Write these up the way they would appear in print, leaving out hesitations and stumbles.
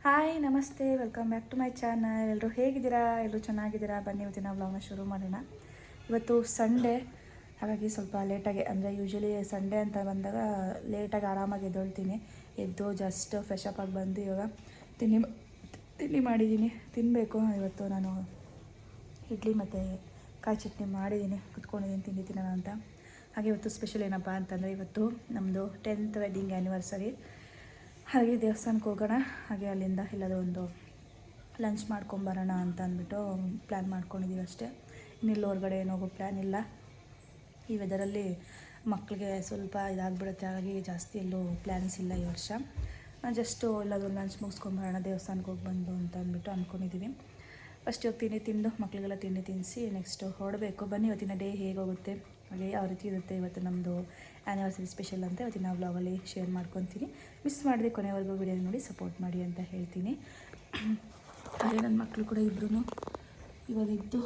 Hi ನಮಸ್ತೆ, welcome back to my channel. ಎಲ್ಲರೂ ಹೇಗಿದ್ದೀರಾ? ಎಲ್ಲರೂ ಚೆನ್ನಾಗಿದ್ದೀರಾ? ಬನ್ನಿ ಇವತ್ತಿನ ವ್ಲಾಗ್ನ ಶುರು ಮಾಡೋಣ. ಇವತ್ತು ಸಂಡೇ, ಹಾಗಾಗಿ ಸ್ವಲ್ಪ ಲೇಟಾಗಿ, ಅಂದರೆ ಯೂಶ್ವಲಿ ಸಂಡೇ ಅಂತ ಬಂದಾಗ ಲೇಟಾಗಿ ಆರಾಮಾಗಿ ಎದ್ದೊಳ್ತೀನಿ. ಎದ್ದು ಜಸ್ಟ್ ಫ್ರೆಶ್ ಅಪ್ ಆಗಿ ಬಂದು ಇವಾಗ ತಿಂಡಿ ಮಾಡಿದ್ದೀನಿ, ತಿನ್ನಬೇಕು. ಇವತ್ತು ನಾನು ಇಡ್ಲಿ ಮತ್ತು ಕಾಯಿ ಚಟ್ನಿ ಮಾಡಿದ್ದೀನಿ, ಕುತ್ಕೊಂಡಿದ್ದೀನಿ ತಿಂಡಿ ತಿನ್ನೋಣ ಅಂತ. ಹಾಗೆ ಇವತ್ತು ಸ್ಪೆಷಲ್ ಏನಪ್ಪ ಅಂತಂದರೆ, ಇವತ್ತು ನಮ್ಮದು 10th ವೆಡ್ಡಿಂಗ್ ಆ್ಯನಿವರ್ಸರಿ. ಹಾಗೆ ದೇವಸ್ಥಾನಕ್ಕೆ ಹೋಗೋಣ, ಹಾಗೆ ಅಲ್ಲಿಂದ ಎಲ್ಲಾದರೂ ಒಂದು ಲಂಚ್ ಮಾಡ್ಕೊಂಬರೋಣ ಅಂತ ಅಂದ್ಬಿಟ್ಟು ಪ್ಲ್ಯಾನ್ ಮಾಡ್ಕೊಂಡಿದ್ದೀವಿ ಅಷ್ಟೇ. ಇನ್ನೆಲ್ಲ ಹೊರಗಡೆ ಏನು ಹೋಗೋ ಪ್ಲ್ಯಾನ್ ಇಲ್ಲ. ಈ ವೆದರಲ್ಲಿ ಮಕ್ಕಳಿಗೆ ಸ್ವಲ್ಪ ಇದಾಗ್ಬಿಡುತ್ತೆ, ಹಾಗಾಗಿ ಜಾಸ್ತಿ ಎಲ್ಲೂ ಪ್ಲ್ಯಾನ್ಸ್ ಇಲ್ಲ ಈ ವರ್ಷ. ಜಸ್ಟು ಎಲ್ಲಾದರೂ ಲಂಚ್ ಮುಗಿಸ್ಕೊಂಬರೋಣ, ದೇವಸ್ಥಾನಕ್ಕೆ ಹೋಗಿ ಬಂದು ಅಂತ ಅಂದ್ಬಿಟ್ಟು ಅಂದ್ಕೊಂಡಿದ್ದೀವಿ. ಫಸ್ಟ್ ಇವಾಗ ತಿಂಡಿ ತಿಂದು ಮಕ್ಕಳಿಗೆಲ್ಲ ತಿಂಡಿ ತಿನ್ನಿಸಿ ನೆಕ್ಸ್ಟು ಹೊರಡಬೇಕು. ಬನ್ನಿ ಇವತ್ತಿನ ಡೇ ಹೇಗೋಗುತ್ತೆ, ಹಾಗೆ ಯಾವ ರೀತಿ ಇರುತ್ತೆ ಇವತ್ತು ನಮ್ಮದು ಆ್ಯನಿವರ್ಸರಿ ಸ್ಪೆಷಲ್ ಅಂತ ಇವತ್ತಿನ ವ್ಲಾಗಲ್ಲಿ ಶೇರ್ ಮಾಡ್ಕೊತೀನಿ. ಮಿಸ್ ಮಾಡಿದೆ ಕೊನೆವರೆಗೂ ವಿಡಿಯೋ ನೋಡಿ ಸಪೋರ್ಟ್ ಮಾಡಿ ಅಂತ ಹೇಳ್ತೀನಿ. ಹಾಗೆ ನನ್ನ ಮಕ್ಕಳು ಕೂಡ ಇಬ್ಬರೂ ಇವಾಗ ಇದ್ದು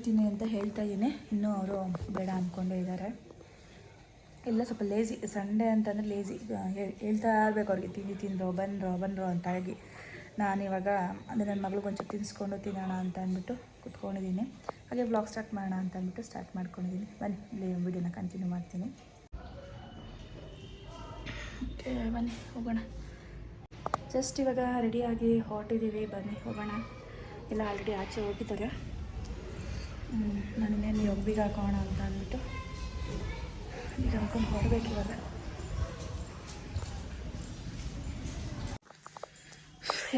ತಿನ್ನಿ ಅಂತ ಹೇಳ್ತಾ ಇದ್ದೀನಿ. ಇನ್ನೂ ಅವರು ಬೇಡ ಅಂದ್ಕೊಂಡೇ ಇದ್ದಾರೆ. ಎಲ್ಲ ಸ್ವಲ್ಪ ಲೇಸಿ, ಸಂಡೇ ಅಂತಂದರೆ ಲೇಸಿ, ಹೇಳ್ತಾ ಇರಬೇಕು ಅವ್ರಿಗೆ ತಿಂಡಿ ತಿಂದರು ಬನ್ರೋ ಅಂತ ಆಗಿ. ನಾನಿವಾಗ ಅಂದರೆ ನನ್ನ ಮಗಳಿಗೆ ಒಂಚೂರು ತಿನ್ನಿಸ್ಕೊಂಡು ತಿನ್ನೋಣ ಅಂತ ಅಂದ್ಬಿಟ್ಟು ಕುತ್ಕೊಂಡಿದ್ದೀನಿ. ಹಾಗೆ ವ್ಲಾಗ್ ಸ್ಟಾರ್ಟ್ ಮಾಡೋಣ ಅಂತ ಅಂದ್ಬಿಟ್ಟು ಸ್ಟಾರ್ಟ್ ಮಾಡ್ಕೊಂಡಿದ್ದೀನಿ. ಬನ್ನಿ ಇಲ್ಲಿ ವಿಡಿಯೋನ ಕಂಟಿನ್ಯೂ ಮಾಡ್ತೀನಿ. ಓಕೆ ಬನ್ನಿ ಹೋಗೋಣ. ಜಸ್ಟ್ ಇವಾಗ ರೆಡಿಯಾಗಿ ಹೊರಟಿದ್ದೀವಿ, ಬನ್ನಿ ಹೋಗೋಣ. ಎಲ್ಲ ಆಲ್ರೆಡಿ ಆಚೆ ಹೋಗಿದ್ದಾರೆ. ನಾನು ಇನ್ನೇನು ಒಬ್ಬಿಗೆ ಹಾಕೋಣ ಅಂತ ಅಂದ್ಬಿಟ್ಟು ಈಗ ಹಾಕೊಂಡು ಹೊರಬೇಕು. ಇವಾಗ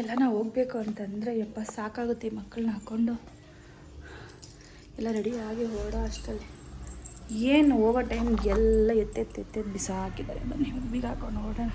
ಎಲ್ಲ ನಾವು ಹೋಗಬೇಕು ಅಂತಂದರೆ ಯಪ್ಪ ಸಾಕಾಗುತ್ತೆ. ಮಕ್ಕಳನ್ನ ಹಾಕ್ಕೊಂಡು ಎಲ್ಲ ರೆಡಿಯಾಗಿ ಹೊರಡೋ ಅಷ್ಟಲ್ಲಿ ಏನು ಓವರ್ ಟೈಮ್ ಎಲ್ಲ ಎತ್ತೆತ್ತು ಬಿಸಾಕಿದ್ದಾರೆ. ಬನ್ನಿ ಒಬ್ಬಿಗೆ ಹಾಕೊಂಡು ಹೊರಡೋಣ.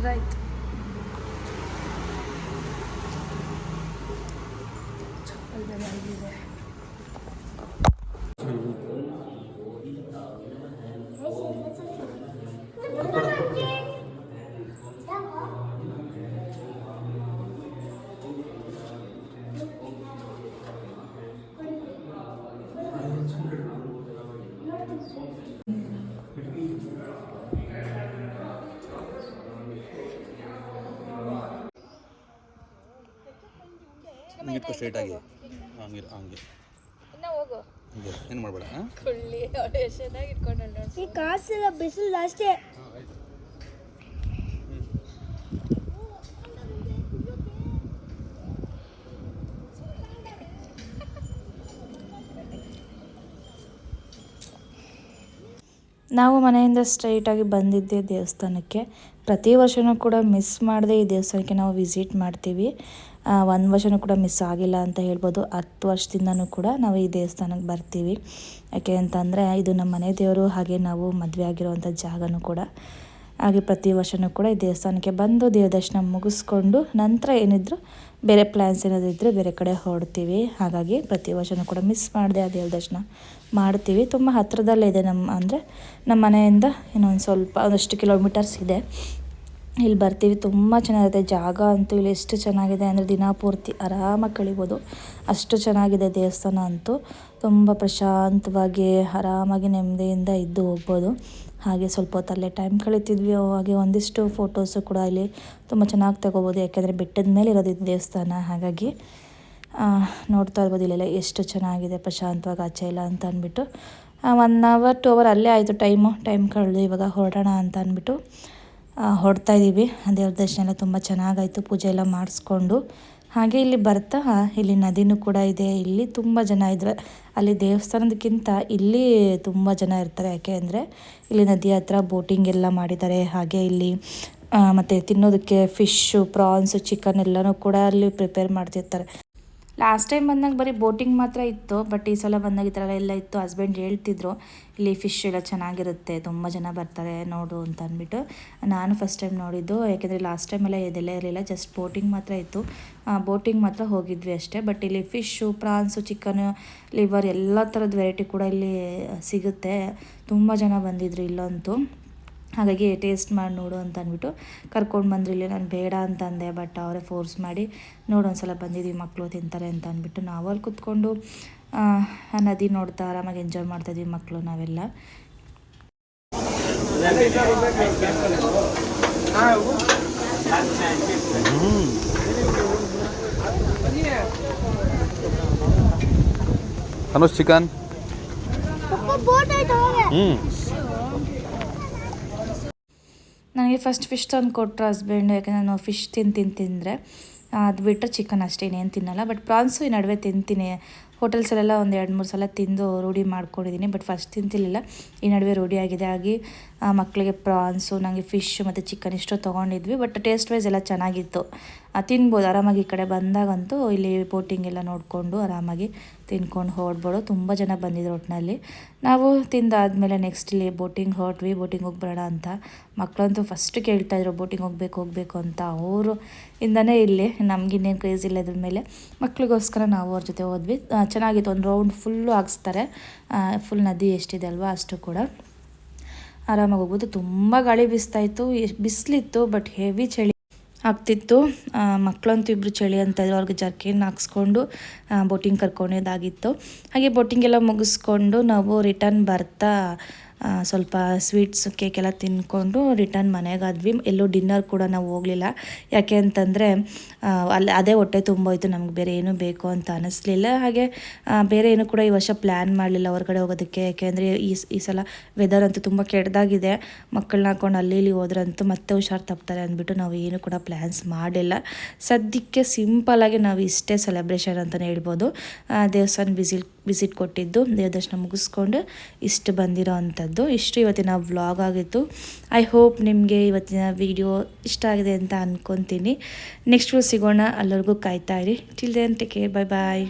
ಆಯ್ತು, ಚಪ್ಪಲ್ ಬೇರೆ ಆಗಿದೆ. ನಿಂತ್ಕೊ ಸ್ಟ್ರೈಟ್ ಆಗಿ ಹಂಗೆ ಇನ್ನ ಹೋಗು, ಏನು ಮಾಡಬೇಡ. ಕುಳ್ಳಿ ಅವಳು ಎಷ್ಟು ಚೆನ್ನಾಗಿ ಇಟ್ಕೊಂಡಳು. ಈ ಕಾಸೆಲ್ಲ ಬಿಸಿಲು ಜಾಸ್ತಿ. ನಾವು ಮನೆಯಿಂದ ಸ್ಟ್ರೈಟಾಗಿ ಬಂದಿದ್ದೆ ದೇವಸ್ಥಾನಕ್ಕೆ. ಪ್ರತಿ ವರ್ಷವೂ ಕೂಡ ಮಿಸ್ ಮಾಡದೆ ಈ ದೇವಸ್ಥಾನಕ್ಕೆ ನಾವು ವಿಸಿಟ್ ಮಾಡ್ತೀವಿ. ಒಂದು ವರ್ಷವೂ ಕೂಡ ಮಿಸ್ ಆಗಿಲ್ಲ ಅಂತ ಹೇಳ್ಬೋದು. 10 ವರ್ಷದಿಂದನೂ ಕೂಡ ನಾವು ಈ ದೇವಸ್ಥಾನಕ್ಕೆ ಬರ್ತೀವಿ. ಯಾಕೆ ಅಂತಂದರೆ ಇದು ನಮ್ಮ ಮನೆ ದೇವರು, ಹಾಗೆ ನಾವು ಮದುವೆ ಆಗಿರುವಂಥ ಜಾಗನೂ ಕೂಡ. ಹಾಗೆ ಪ್ರತಿ ವರ್ಷವೂ ಕೂಡ ಈ ದೇವಸ್ಥಾನಕ್ಕೆ ಬಂದು ದೇವ ದರ್ಶನ ಮುಗಿಸ್ಕೊಂಡು ನಂತರ ಏನಿದ್ರು ಬೇರೆ ಪ್ಲ್ಯಾನ್ಸ್ ಏನಾದರೂ ಇದ್ದರೆ ಬೇರೆ ಕಡೆ ಹೊರಡ್ತೀವಿ. ಹಾಗಾಗಿ ಪ್ರತಿ ವರ್ಷವೂ ಕೂಡ ಮಿಸ್ ಮಾಡದೆ ಆ ದೇವ ದರ್ಶನ ಮಾಡ್ತೀವಿ. ತುಂಬ ಹತ್ತಿರದಲ್ಲೇ ಇದೆ, ನಮ್ಮ ಮನೆಯಿಂದ ಇನ್ನೊಂದು ಸ್ವಲ್ಪ ಒಂದಷ್ಟು ಕಿಲೋಮೀಟರ್ಸ್ ಇದೆ. ಇಲ್ಲಿ ಬರ್ತೀವಿ, ತುಂಬ ಚೆನ್ನಾಗಿದೆ ಜಾಗ ಅಂತೂ. ಇಲ್ಲಿ ಎಷ್ಟು ಚೆನ್ನಾಗಿದೆ ಅಂದರೆ ದಿನ ಪೂರ್ತಿ ಆರಾಮಾಗಿ ಕಳಿಬೋದು, ಅಷ್ಟು ಚೆನ್ನಾಗಿದೆ ದೇವಸ್ಥಾನ ಅಂತೂ. ತುಂಬ ಪ್ರಶಾಂತವಾಗಿ ಆರಾಮಾಗಿ ನೆಮ್ಮದಿಯಿಂದ ಇದ್ದು ಹೋಗ್ಬೋದು. ಹಾಗೆ ಸ್ವಲ್ಪ ಹೊತ್ತಲ್ಲೇ ಟೈಮ್ ಕಳೀತಿದ್ವಿ. ಹಾಗೆ ಒಂದಿಷ್ಟು ಫೋಟೋಸು ಕೂಡ ಇಲ್ಲಿ ತುಂಬ ಚೆನ್ನಾಗಿ ತಗೋಬೋದು, ಯಾಕೆಂದರೆ ಬೆಟ್ಟದ ಮೇಲೆ ಇರೋದು ಇದು ದೇವಸ್ಥಾನ. ಹಾಗಾಗಿ ನೋಡ್ತಾ ಇರ್ಬೋದು ಇಲ್ಲೆಲ್ಲ ಎಷ್ಟು ಚೆನ್ನಾಗಿದೆ ಪ್ರಶಾಂತವಾಗಿ ಆಚೆ ಇಲ್ಲ ಅಂತ ಅಂದ್ಬಿಟ್ಟು 1 hour 2 hour ಅಲ್ಲೇ ಆಯಿತು ಟೈಮ್ ಕಳೆದು. ಇವಾಗ ಹೊರಡೋಣ ಅಂತ ಅಂದ್ಬಿಟ್ಟು ಹೊರಡ್ತಾ ಇದ್ದೀವಿ. ದೇವ್ರ ದರ್ಶನ ಎಲ್ಲ ತುಂಬ ಚೆನ್ನಾಗಾಯಿತು, ಪೂಜೆ ಎಲ್ಲ ಮಾಡಿಸ್ಕೊಂಡು. ಹಾಗೆ ಇಲ್ಲಿ ಬರ್ತಾ ಇಲ್ಲಿ ನದಿನೂ ಕೂಡ ಇದೆ. ಇಲ್ಲಿ ತುಂಬ ಜನ ಇದ್ದಾರೆ, ಅಲ್ಲಿ ದೇವಸ್ಥಾನದಕ್ಕಿಂತ ಇಲ್ಲಿ ತುಂಬ ಜನ ಇರ್ತಾರೆ. ಯಾಕೆ ಅಂದರೆ ಇಲ್ಲಿ ನದಿ ಹತ್ರ ಬೋಟಿಂಗ್ ಎಲ್ಲ ಮಾಡಿದ್ದಾರೆ. ಹಾಗೆ ಇಲ್ಲಿ ಮತ್ತು ತಿನ್ನೋದಕ್ಕೆ ಫಿಶ್ಶು, ಪ್ರಾನ್ಸು, ಚಿಕನ್ ಎಲ್ಲನೂ ಕೂಡ ಅಲ್ಲಿ ಪ್ರಿಪೇರ್ ಮಾಡ್ತಿರ್ತಾರೆ. ಲಾಸ್ಟ್ ಟೈಮ್ ಬಂದಾಗ ಬರೀ ಬೋಟಿಂಗ್ ಮಾತ್ರ ಇತ್ತು, ಬಟ್ ಈ ಸಲ ಬಂದಾಗ ಈ ಥರ ಎಲ್ಲ ಇತ್ತು. ಹಸ್ಬೆಂಡ್ ಹೇಳ್ತಿದ್ರು ಇಲ್ಲಿ ಫಿಶ್ ಎಲ್ಲ ಚೆನ್ನಾಗಿರುತ್ತೆ, ತುಂಬ ಜನ ಬರ್ತಾರೆ ನೋಡು ಅಂತ ಅಂದ್ಬಿಟ್ಟು. ನಾನು ಫಸ್ಟ್ ಟೈಮ್ ನೋಡಿದ್ದು, ಯಾಕೆಂದರೆ ಲಾಸ್ಟ್ ಟೈಮೆಲ್ಲ ಇದೆಲ್ಲ ಇರಲಿಲ್ಲ, ಜಸ್ಟ್ ಬೋಟಿಂಗ್ ಮಾತ್ರ ಇತ್ತು. ಬೋಟಿಂಗ್ ಮಾತ್ರ ಹೋಗಿದ್ವಿ ಅಷ್ಟೇ. ಬಟ್ ಇಲ್ಲಿ ಫಿಶ್ಶು, ಪ್ರಾನ್ಸು, ಚಿಕನು, ಲಿವರ್ ಎಲ್ಲ ಥರದ ವೆರೈಟಿ ಕೂಡ ಇಲ್ಲಿ ಸಿಗುತ್ತೆ. ತುಂಬ ಜನ ಬಂದಿದ್ರು ಇಲ್ಲಂತೂ. ಹಾಗಾಗಿ ಟೇಸ್ಟ್ ಮಾಡಿ ನೋಡು ಅಂತ ಅಂದ್ಬಿಟ್ಟು ಕರ್ಕೊಂಡು ಬಂದರು. ಇಲ್ಲಿ ನಾನು ಬೇಡ ಅಂತಂದೆ, ಬಟ್ ಅವರೇ ಫೋರ್ಸ್ ಮಾಡಿ ನೋಡು ಒಂದ್ಸಲ ಬಂದಿದ್ವಿ, ಮಕ್ಕಳು ತಿಂತಾರೆ ಅಂತ ಅಂದ್ಬಿಟ್ಟು ನಾವು ಅಲ್ಲಿ ಕೂತ್ಕೊಂಡು ನದಿ ನೋಡ್ತಾ ಆರಾಮಾಗಿ ಎಂಜಾಯ್ ಮಾಡ್ತಾಯಿದ್ವಿ ಮಕ್ಕಳು ನಾವೆಲ್ಲ. ಅನುಷ್ ಚಿಕನ್ ಬೋಟ್ ಆಯ್ತು ನನಗೆ ಫಸ್ಟ್ ಫಿಶ್ ತಂದು ಕೊಟ್ಟರು ಹಸ್ಬೆಂಡ್, ಯಾಕೆಂದರೆ ನಾನು ಫಿಶ್ ತಿಂದರೆ ಅದು ಬಿಟ್ಟರೆ ಚಿಕನ್ ಅಷ್ಟೇ ಇನ್ನೇನು ತಿನ್ನಲ್ಲ. ಬಟ್ ಪ್ರಾನ್ಸು ಈ ನಡುವೆ ತಿಂತೀನಿ, ಹೋಟೆಲ್ಸಲ್ಲೆಲ್ಲ ಒಂದು 2-3 ಸಲ ತಿಂದು ರೂಢಿ ಮಾಡ್ಕೊಂಡಿದ್ದೀನಿ. ಬಟ್ ಫಸ್ಟ್ ತಿಂತಿರಲಿಲ್ಲ, ಈ ನಡುವೆ ರೂಢಿ ಆಗಿದೆ. ಆಗಿ ಮಕ್ಕಳಿಗೆ ಪ್ರಾನ್ಸು, ನನಗೆ ಫಿಶ್ ಮತ್ತು ಚಿಕನ್ ಇಷ್ಟು ತೊಗೊಂಡಿದ್ವಿ. ಬಟ್ ಟೇಸ್ಟ್ ವೈಸ್ ಎಲ್ಲ ಚೆನ್ನಾಗಿತ್ತು, ತಿನ್ಬೋದು ಆರಾಮಾಗಿ. ಈ ಕಡೆ ಬಂದಾಗಂತೂ ಇಲ್ಲಿ ಬೋಟಿಂಗ್ ಎಲ್ಲ ನೋಡಿಕೊಂಡು ಆರಾಮಾಗಿ ತಿನ್ಕೊಂಡು ಹೊರಡ್ಬೋದು. ತುಂಬ ಜನ ಬಂದಿದ್ರು ಒಟ್ಟಿನಲ್ಲಿ. ನಾವು ತಿಂದಾದಮೇಲೆ ನೆಕ್ಸ್ಟ್ ಇಲ್ಲಿ ಬೋಟಿಂಗ್ ಹೊರಟ್ವಿ. ಬೋಟಿಂಗ್ ಹೋಗ್ಬೇಡ ಅಂತ ಮಕ್ಕಳಂತೂ ಫಸ್ಟ್ ಕೇಳ್ತಾಯಿದ್ರು ಬೋಟಿಂಗ್ ಹೋಗಬೇಕು ಅಂತ. ಅವರು ಇಂದನೇ ಇಲ್ಲಿ ನಮಗಿನ್ನೇನು ಕ್ರೇಜ್ ಇಲ್ಲ ಇದ್ರ ಮೇಲೆ. ಮಕ್ಳಿಗೋಸ್ಕರ ನಾವು ಅವ್ರ ಜೊತೆ ಹೋದ್ವಿ. ಚೆನ್ನಾಗಿತ್ತು, ಒಂದು ರೌಂಡ್ ಫುಲ್ಲು ಹಾಕ್ಸ್ತಾರೆ. ಫುಲ್ ನದಿ ಎಷ್ಟಿದೆ ಅಲ್ವಾ ಅಷ್ಟು ಕೂಡ ಆರಾಮಾಗಿ ಹೋಗ್ಬೋದು. ತುಂಬ ಗಾಳಿ ಬೀಸ್ತಾಯಿತ್ತು, ಬಿಸಿಲಿತ್ತು, ಬಟ್ ಹೆವಿ ಚಳಿ ಆಗ್ತಿತ್ತು. ಮಕ್ಕಳಂತೂ ಇಬ್ಬರು ಚಳಿ ಅಂತಾಯಿದ್ರು, ಅವ್ರಿಗೆ ಜರ್ಕಿನ್ ಹಾಕ್ಸ್ಕೊಂಡು ಬೋಟಿಂಗ್ ಕರ್ಕೊಂಡೋದಾಗಿತ್ತು. ಹಾಗೆ ಬೋಟಿಂಗ್ ಎಲ್ಲ ಮುಗಿಸ್ಕೊಂಡು ನಾವು ರಿಟರ್ನ್ ಬರ್ತಾ ಸ್ವಲ್ಪ ಸ್ವೀಟ್ಸ್, ಕೇಕೆಲ್ಲ ತಿನ್ಕೊಂಡು ರಿಟರ್ನ್ ಮನೆಗಾದ್ವಿ. ಎಲ್ಲೂ ಡಿನ್ನರ್ ಕೂಡ ನಾವು ಹೋಗಲಿಲ್ಲ, ಯಾಕೆ ಅಂತಂದರೆ ಅಲ್ಲಿ ಅದೇ ಹೊಟ್ಟೆ ತುಂಬೋಯ್ತು, ನಮ್ಗೆ ಬೇರೆ ಏನೂ ಬೇಕು ಅಂತ ಅನ್ನಿಸ್ಲಿಲ್ಲ. ಹಾಗೆ ಬೇರೆ ಏನು ಕೂಡ ಈ ವರ್ಷ ಪ್ಲ್ಯಾನ್ ಮಾಡಲಿಲ್ಲ ಹೊರಗಡೆ ಹೋಗೋದಕ್ಕೆ, ಯಾಕೆಂದರೆ ಈ ಸಲ ವೆದರ್ ಅಂತೂ ತುಂಬ ಕೆಟ್ಟದಾಗಿದೆ. ಮಕ್ಕಳನ್ನ ಹಾಕೊಂಡು ಅಲ್ಲಿ ಇಲ್ಲಿ ಹೋದ್ರಂತೂ ಮತ್ತೆ ಹುಷಾರು ತಪ್ತಾರೆ ಅಂದ್ಬಿಟ್ಟು ನಾವು ಏನು ಕೂಡ ಪ್ಲ್ಯಾನ್ಸ್ ಮಾಡಿಲ್ಲ. ಸದ್ಯಕ್ಕೆ ಸಿಂಪಲ್ಲಾಗಿ ನಾವು ಇಷ್ಟೇ ಸೆಲೆಬ್ರೇಷನ್ ಅಂತಲೇ ಹೇಳ್ಬೋದು. ದೇವಸ್ಥಾನ ವಿಸಿಟ್ ಕೊಟ್ಟಿದ್ದು, ದೇವದರ್ಶನ ಮುಗಿಸ್ಕೊಂಡು ಇಷ್ಟು ಬಂದಿರೋ ಅಂಥದ್ದು. ಇಷ್ಟು ಇವತ್ತಿನ ವ್ಲಾಗ್ ಆಗಿತ್ತು. ಐ ಹೋಪ್ ನಿಮಗೆ ಇವತ್ತಿನ ವಿಡಿಯೋ ಇಷ್ಟ ಆಗಿದೆ ಅಂತ ಅಂದ್ಕೊತೀನಿ. ನೆಕ್ಸ್ಟ್ ಸಿಗೋಣ, ಅಲ್ಲರಿಗೂ ಕಾಯ್ತಾ ಇರಿ. ಟಿಲ್ ದೆನ್ ಟೇಕ್ ಕೇರ್, ಬಾಯ್ ಬಾಯ್.